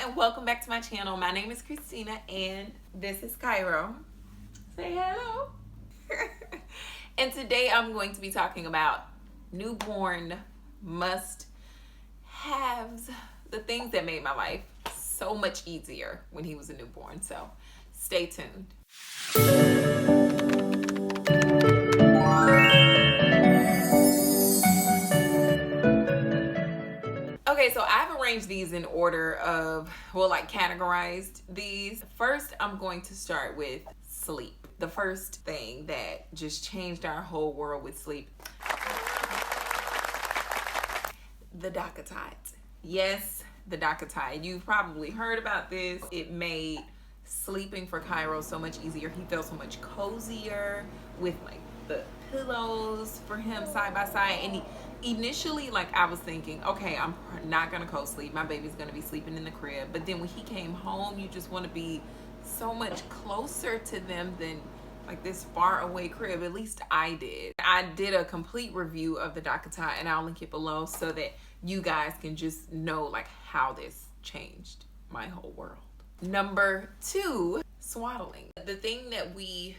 and welcome back to my channel. My name is Christina and this is Cairo. Say hello. And today I'm going to be talking about newborn must-haves, the things that made my life so much easier when he was a newborn. So stay tuned. Okay, so I've arranged these in order of, categorized these. First, I'm going to start with sleep. The first thing that just changed our whole world with sleep. The Docatite. Yes, the Docatite. You've probably heard about this. It made sleeping for Cairo so much easier. He felt so much cozier with like the pillows for him side by side. And initially, I was thinking, okay, I'm not gonna co-sleep. My baby's gonna be sleeping in the crib. But then when he came home, you just want to be so much closer to them than like this far away crib. At least I did. I did a complete review of the Docatite and I'll link it below so that you guys can just know like how this changed my whole world. Number 2, swaddling. The thing that we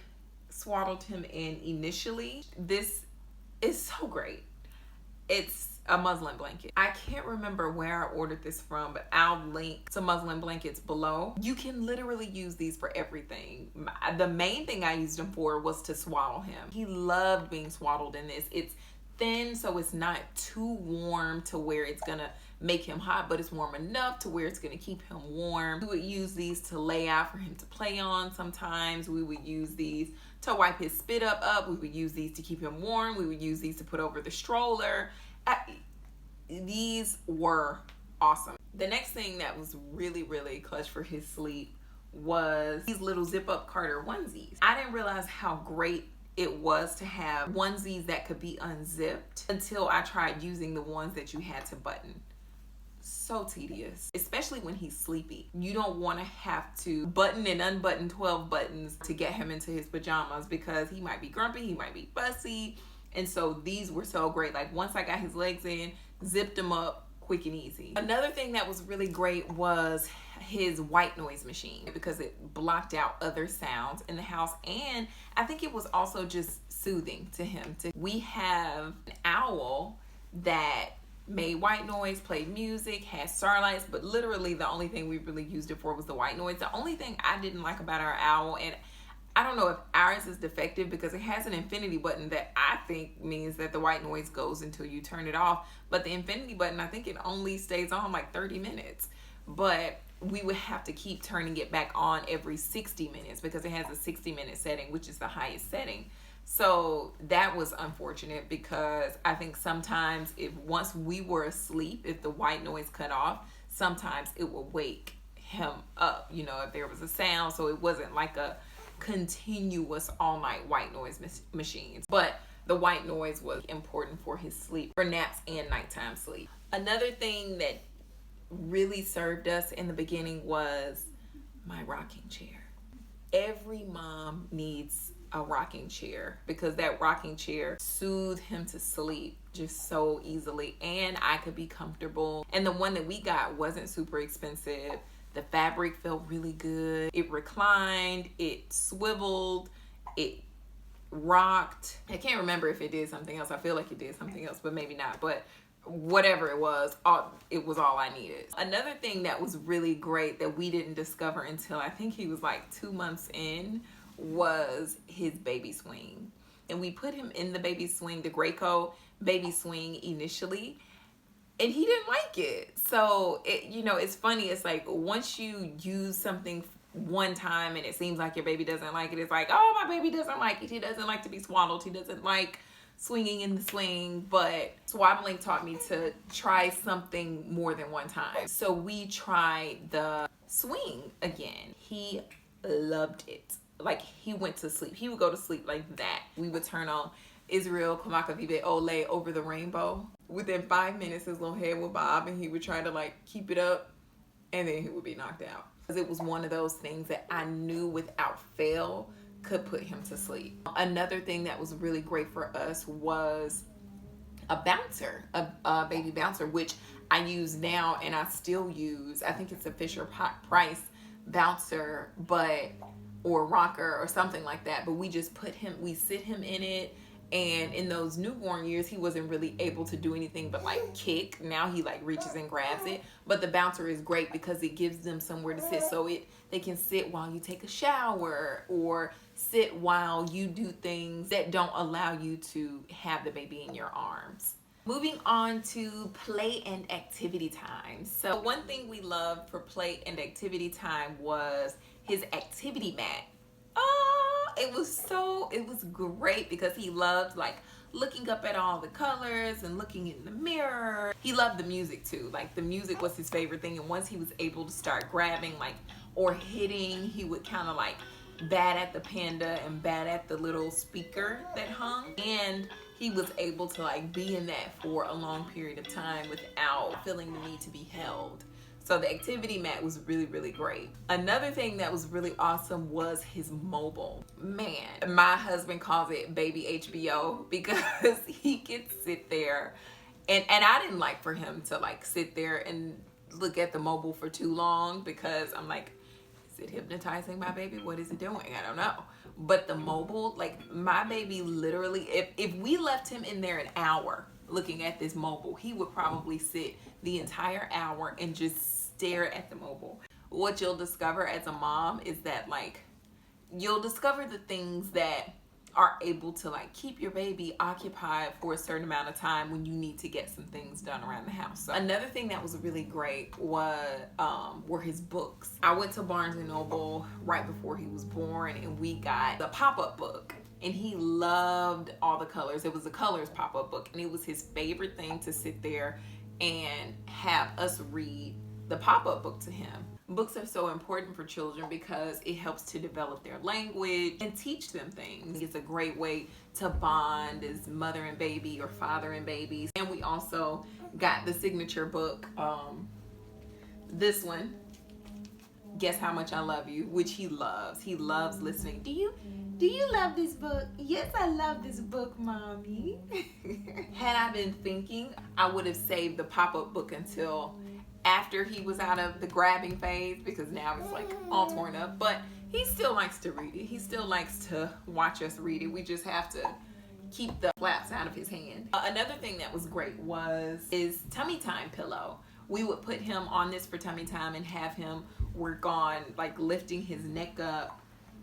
swaddled him in initially, this is so great. It's a muslin blanket. I can't remember where I ordered this from, but I'll link some muslin blankets below. You can literally use these for everything. The main thing I used them for was to swaddle him. He loved being swaddled in this. It's thin, so it's not too warm to where it's gonna make him hot, but it's warm enough to where it's gonna keep him warm. We would use these to lay out for him to play on. Sometimes we would use these to wipe his spit up. We would use these to keep him warm. We would use these to put over the stroller. These were awesome. The next thing that was really clutch for his sleep was these little zip up Carter onesies. I didn't realize how great it was to have onesies that could be unzipped until I tried using the ones that you had to button. So tedious, especially when he's sleepy. You don't want to have to button and unbutton 12 buttons to get him into his pajamas because he might be grumpy, he might be fussy. And so these were so great. Like once I got his legs in, zipped him up quick and easy. Another thing that was really great was his white noise machine because it blocked out other sounds in the house. And I think it was also just soothing to him. We have an owl that made white noise, played music, had starlights, but literally the only thing we really used it for was the white noise. The only thing I didn't like about our owl, and I don't know if ours is defective because it has an infinity button that I think means that the white noise goes until you turn it off. But the infinity button, I think it only stays on like 30 minutes. But we would have to keep turning it back on every 60 minutes because it has a 60-minute setting, which is the highest setting. So that was unfortunate because I think sometimes once we were asleep, if the white noise cut off, sometimes it would wake him up, if there was a sound. So it wasn't like a continuous all-night white noise machines, but the white noise was important for his sleep, for naps and nighttime sleep. Another thing that really served us in the beginning was my rocking chair. Every mom needs a rocking chair because that rocking chair soothed him to sleep just so easily, and I could be comfortable. And the one that we got wasn't super expensive. The fabric felt really good. It reclined, it swiveled, it rocked. I can't remember if it did something else. I feel like it did something else, but maybe not. But whatever it was all I needed. Another thing that was really great that we didn't discover until I think he was like 2 months in was his baby swing. And we put him in the baby swing, the Graco baby swing initially, and he didn't like it. So it's funny. It's like once you use something one time and it seems like your baby doesn't like it, it's like, oh, my baby doesn't like it. He doesn't like to be swaddled. He doesn't like swinging in the swing. But swaddling taught me to try something more than one time. So we tried the swing again. He loved it. Like he went to sleep. He would go to sleep like that. We would turn on Israel Kamaka Vive Ole Over the Rainbow. Within 5 minutes, his little head would bob and he would try to keep it up, and then he would be knocked out. Because it was one of those things that I knew without fail could put him to sleep. Another thing that was really great for us was a bouncer, a baby bouncer, which I use now and I still use. I think it's a Fisher Price bouncer, but or rocker or something like that. But we just we sit him in it. And in those newborn years, he wasn't really able to do anything but like kick. Now he like reaches and grabs it. But the bouncer is great because it gives them somewhere to sit. So they can sit while you take a shower or sit while you do things that don't allow you to have the baby in your arms. Moving on to play and activity time. So one thing we loved for play and activity time was his activity mat. It was great because he loved like looking up at all the colors and looking in the mirror. He loved the music too. Like the music was his favorite thing. And once he was able to start grabbing like or hitting, he would kind of like bat at the panda and bat at the little speaker that hung. And he was able to like be in that for a long period of time without feeling the need to be held. So the activity mat was really, really great. Another thing that was really awesome was his mobile. Man, my husband calls it baby HBO because he can sit there and I didn't like for him to like sit there and look at the mobile for too long because I'm like, is it hypnotizing my baby? What is it doing? I don't know. But the mobile, like my baby literally, if we left him in there an hour looking at this mobile, he would probably sit the entire hour and just stare at the mobile. What you'll discover as a mom is that like you'll discover the things that are able to like keep your baby occupied for a certain amount of time when you need to get some things done around the house. So another thing that was really great were his books. I went to Barnes and Noble right before he was born and we got the pop-up book. And he loved all the colors. It was a colors pop-up book and it was his favorite thing to sit there and have us read the pop-up book to him. Books are so important for children because it helps to develop their language and teach them things. It's a great way to bond as mother and baby or father and babies. And we also got the signature book, this one, Guess How Much I Love You, which he loves. He loves listening. Do you love this book? Yes, I love this book, Mommy. Had I been thinking, I would have saved the pop-up book until after he was out of the grabbing phase because now it's like all torn up. But he still likes to read it. He still likes to watch us read it. We just have to keep the flaps out of his hand. Another thing that was great was his tummy time pillow. We would put him on this for tummy time and have him work on like lifting his neck up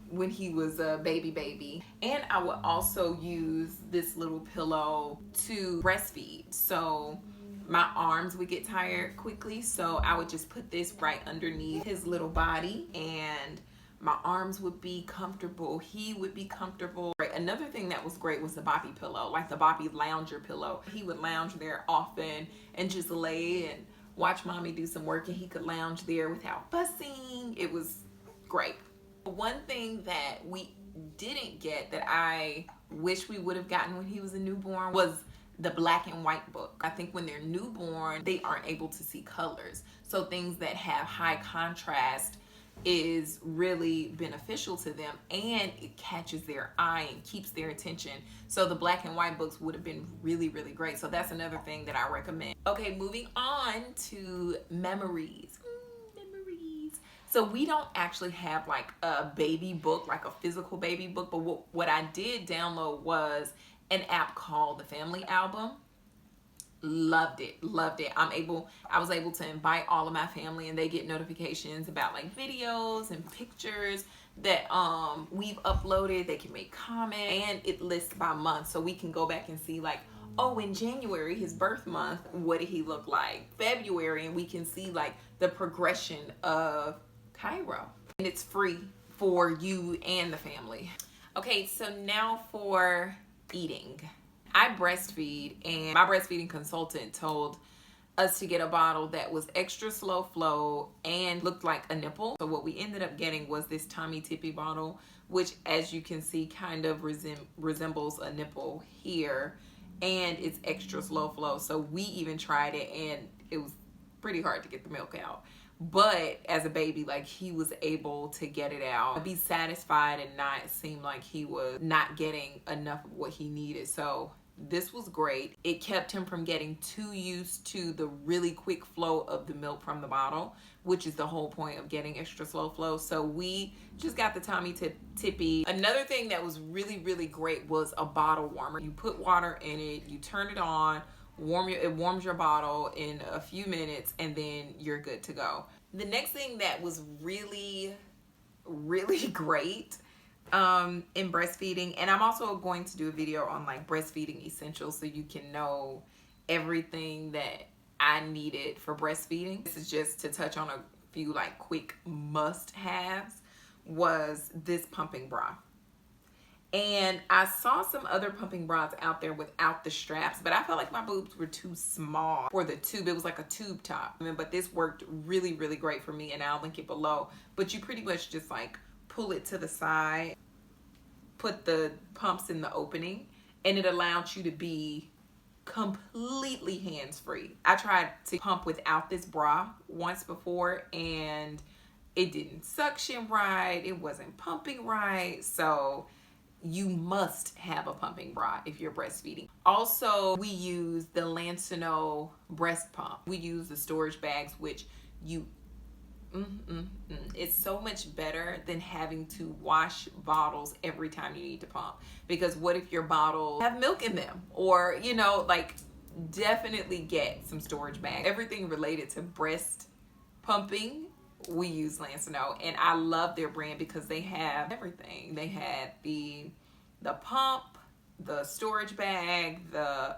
when he was a baby. And I would also use this little pillow to breastfeed. So my arms would get tired quickly, so I would just put this right underneath his little body and my arms would be comfortable. He would be comfortable. Another thing that was great was the boppy pillow, like the boppy lounger pillow. He would lounge there often and just lay and watch mommy do some work and he could lounge there without fussing. It was great. One thing that we didn't get that I wish we would have gotten when he was a newborn was the black and white book. I think when they're newborn, they aren't able to see colors. So things that have high contrast is really beneficial to them and it catches their eye and keeps their attention. So the black and white books would have been really, really great. So that's another thing that I recommend. Okay, moving on to memories. Memories. So we don't actually have like a baby book, like a physical baby book, but what I did download was an app called the Family Album. Loved it. I was able to invite all of my family and they get notifications about like videos and pictures that we've uploaded. They can make comments and it lists by month, so we can go back and see like, oh, in January, his birth month, what did he look like? February, and we can see like the progression of Cairo. And it's free for you and the family. Okay, so now for eating. I breastfeed and my breastfeeding consultant told us to get a bottle that was extra slow flow and looked like a nipple. So what we ended up getting was this Tommy Tippy bottle, which as you can see kind of resembles a nipple here, and it's extra slow flow. So we even tried it and it was pretty hard to get the milk out. But as a baby, like he was able to get it out, be satisfied and not seem like he was not getting enough of what he needed. So This was great. It kept him from getting too used to the really quick flow of the milk from the bottle, which is the whole point of getting extra slow flow. So we just got the tummy tippy. Another thing that was really, really great was a bottle warmer. You put water in it, you turn it on, it warms your bottle in a few minutes, and then you're good to go. The next thing that was really, really great in breastfeeding, and I'm also going to do a video on like breastfeeding essentials so you can know everything that I needed for breastfeeding. This is just to touch on a few like quick must-haves, was this pumping bra. And I saw some other pumping bras out there without the straps, but I felt like my boobs were too small for the tube. It was like a tube top. But this worked really, really great for me, and I'll link it below. But you pretty much just like pull it to the side, put the pumps in the opening, and it allows you to be completely hands-free. I tried to pump without this bra once before, and it didn't suction right. It wasn't pumping right. So you must have a pumping bra if you're breastfeeding. Also, we use the Lancino breast pump. We use the storage bags, which it's so much better than having to wash bottles every time you need to pump. Because what if your bottles have milk in them? Or, you know, like, definitely get some storage bags. Everything related to breast pumping, we use Lancino, and I love their brand because they have everything. They had the pump, the storage bag, the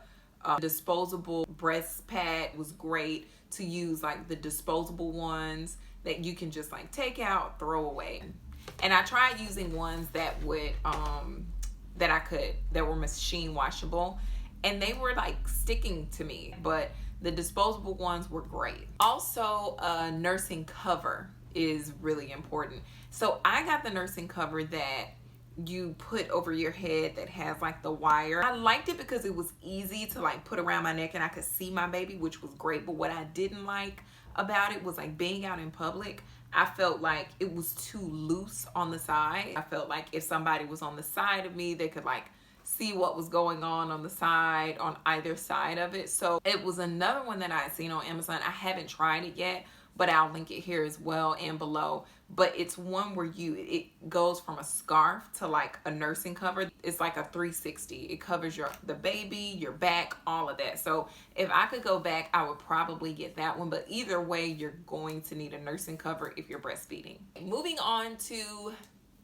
disposable breast pad was great to use, like the disposable ones that you can just like take out, throw away. And I tried using ones that would that were machine washable, and they were like sticking to me, but the disposable ones were great. Also, a nursing cover is really important. So I got the nursing cover that you put over your head that has like the wire. I liked it because it was easy to like put around my neck and I could see my baby, which was great. But what I didn't like about it was like being out in public, I felt like it was too loose on the side. I felt like if somebody was on the side of me, they could like see what was going on the side, on either side of it. So it was another one that I had seen on Amazon. I haven't tried it yet, but I'll link it here as well and below. But it's one where it goes from a scarf to like a nursing cover. It's like a 360. It covers the baby, your back, all of that. So if I could go back, I would probably get that one. But either way, you're going to need a nursing cover if you're breastfeeding. Moving on to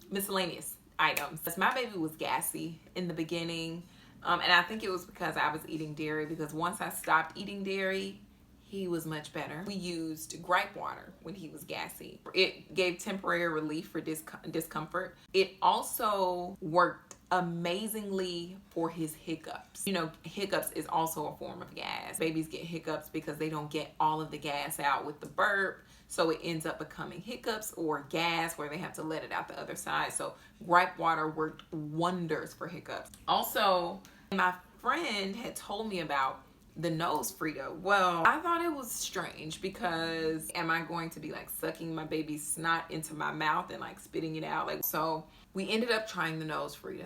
miscellaneous items. My baby was gassy in the beginning, and I think it was because I was eating dairy, because once I stopped eating dairy, he was much better. We used gripe water when he was gassy. It gave temporary relief for discomfort. It also worked amazingly for his hiccups. You know, hiccups is also a form of gas. Babies get hiccups because they don't get all of the gas out with the burp. So it ends up becoming hiccups or gas where they have to let it out the other side. So gripe water worked wonders for hiccups. Also, my friend had told me about the nose Frito. Well, I thought it was strange because am I going to be like sucking my baby's snot into my mouth and like spitting it out? Like, so we ended up trying the nose Frito.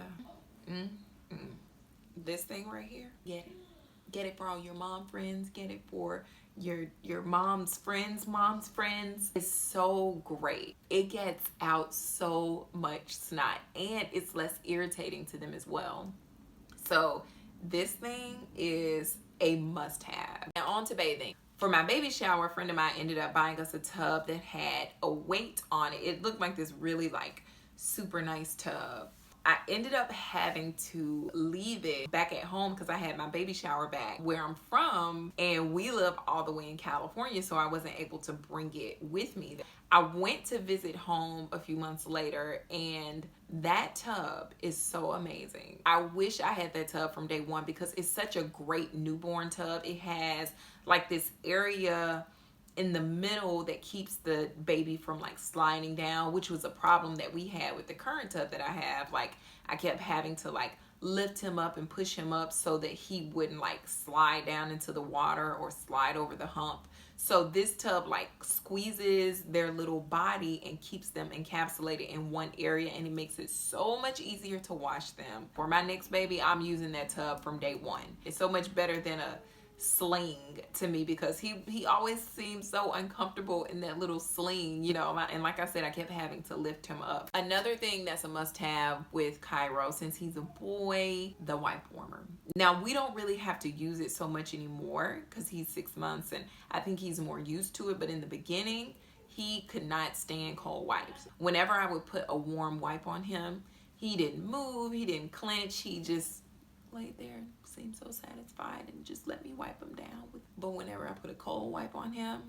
This thing right here, get it for all your mom friends, get it for your mom's friends. It's so great. It gets out so much snot and it's less irritating to them as well. So this thing is a must-have. Now on to bathing. For my baby shower, a friend of mine ended up buying us a tub that had a weight on it. It looked like this really like super nice tub. I ended up having to leave it back at home because I had my baby shower bag where I'm from, and we live all the way in California, so I wasn't able to bring it with me. I went to visit home a few months later, and that tub is so amazing. I wish I had that tub from day one because it's such a great newborn tub. It has like this area in the middle that keeps the baby from like sliding down, which was a problem that we had with the current tub that I have. Like I kept having to like lift him up and push him up so that he wouldn't like slide down into the water or slide over the hump. So this tub like squeezes their little body and keeps them encapsulated in one area, and it makes it so much easier to wash them. For my next baby, I'm using that tub from day one. It's so much better than a sling to me, because he always seems so uncomfortable in that little sling, you know, and like I said, I kept having to lift him up. Another thing that's a must-have with Cairo, since he's a boy, the wipe warmer. Now, we don't really have to use it so much anymore because he's 6 months and I think he's more used to it, but in the beginning he could not stand cold wipes. Whenever I would put a warm wipe on him, he didn't move, he didn't clench, he just laid there and seemed so satisfied and just let me wipe him down. But whenever I put a cold wipe on him,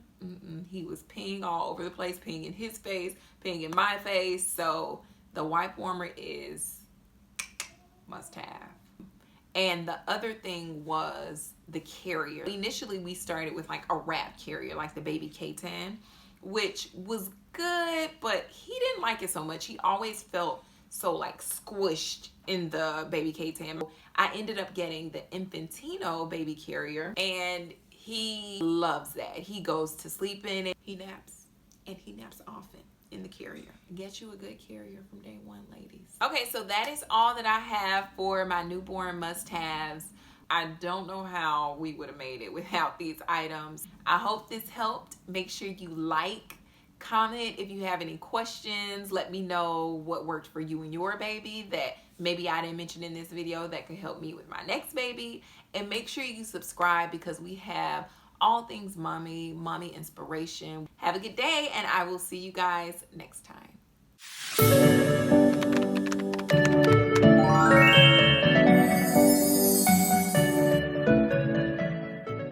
he was peeing all over the place, peeing in his face, peeing in my face. So the wipe warmer is must have. And the other thing was the carrier. Initially we started with like a wrap carrier, like the baby K10, which was good, but he didn't like it so much. He always felt so like squished in the baby K10. I ended up getting the Infantino baby carrier, and he loves that. He goes to sleep in it. He naps, and he naps often in the carrier. Get you a good carrier from day one, ladies. Okay, so that is all that I have for my newborn must-haves. I don't know how we would have made it without these items. I hope this helped. Make sure you like, comment if you have any questions. Let me know what worked for you and your baby that maybe I didn't mention in this video that could help me with my next baby. And make sure you subscribe, because we have all things mommy inspiration. Have a good day, and I will see you guys next time.